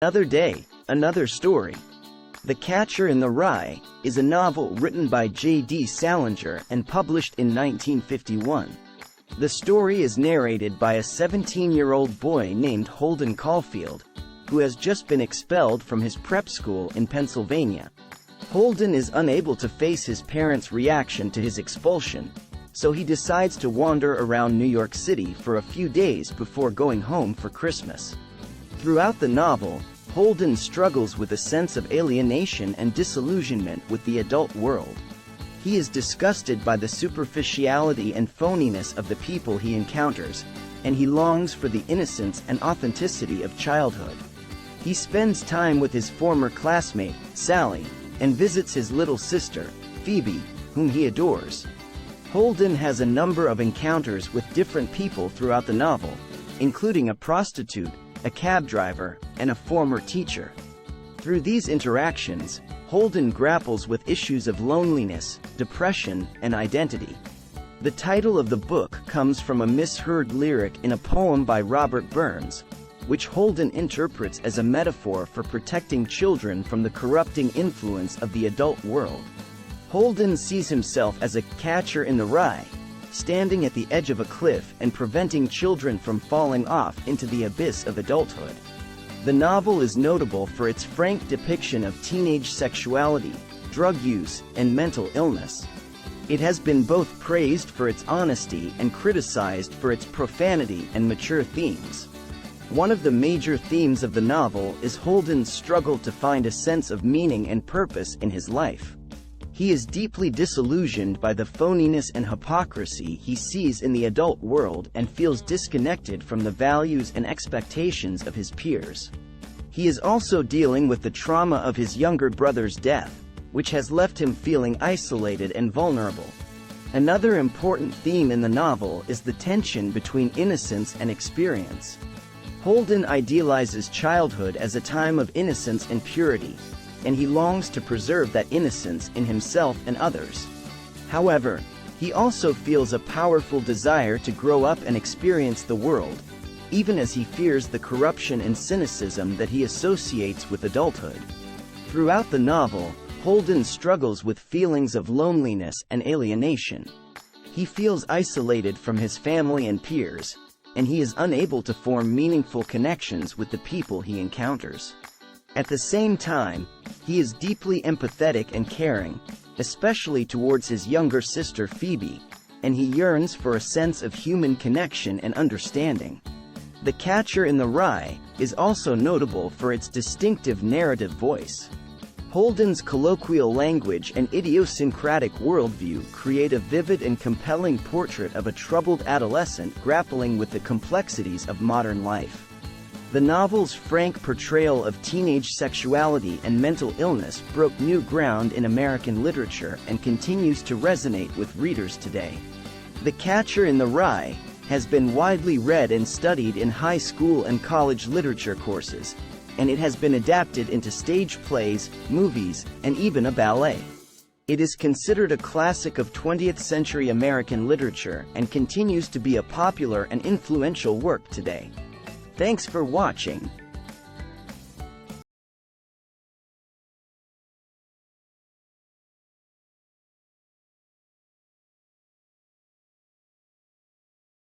Another Day, Another Story. The Catcher in the Rye is a novel written by J.D. Salinger and published in 1951. The story is narrated by a 17-year-old boy named Holden Caulfield, who has just been expelled from his prep school in Pennsylvania. Holden is unable to face his parents' reaction to his expulsion, so he decides to wander around New York City for a few days before going home for Christmas. Throughout the novel, Holden struggles with a sense of alienation and disillusionment with the adult world. He is disgusted by the superficiality and phoniness of the people he encounters, and he longs for the innocence and authenticity of childhood. He spends time with his former classmate, Sally, and visits his little sister, Phoebe, whom he adores. Holden has a number of encounters with different people throughout the novel, including a prostitute, a cab driver, and a former teacher. Through these interactions, Holden grapples with issues of loneliness, depression, and identity. The title of the book comes from a misheard lyric in a poem by Robert Burns, which Holden interprets as a metaphor for protecting children from the corrupting influence of the adult world. Holden sees himself as a catcher in the rye, standing at the edge of a cliff and preventing children from falling off into the abyss of adulthood. The novel is notable for its frank depiction of teenage sexuality, drug use, and mental illness. It has been both praised for its honesty and criticized for its profanity and mature themes. One of the major themes of the novel is Holden's struggle to find a sense of meaning and purpose in his life. He is deeply disillusioned by the phoniness and hypocrisy he sees in the adult world and feels disconnected from the values and expectations of his peers. He is also dealing with the trauma of his younger brother's death, which has left him feeling isolated and vulnerable. Another important theme in the novel is the tension between innocence and experience. Holden idealizes childhood as a time of innocence and purity, and he longs to preserve that innocence in himself and others. However, he also feels a powerful desire to grow up and experience the world, even as he fears the corruption and cynicism that he associates with adulthood. Throughout the novel, Holden struggles with feelings of loneliness and alienation. He feels isolated from his family and peers, and he is unable to form meaningful connections with the people he encounters. At the same time, he is deeply empathetic and caring, especially towards his younger sister Phoebe, and he yearns for a sense of human connection and understanding. The Catcher in the Rye is also notable for its distinctive narrative voice. Holden's colloquial language and idiosyncratic worldview create a vivid and compelling portrait of a troubled adolescent grappling with the complexities of modern life. The novel's frank portrayal of teenage sexuality and mental illness broke new ground in American literature and continues to resonate with readers today. The Catcher in the Rye has been widely read and studied in high school and college literature courses, and it has been adapted into stage plays, movies, and even a ballet. It is considered a classic of 20th-century American literature and continues to be a popular and influential work today. Thanks for watching.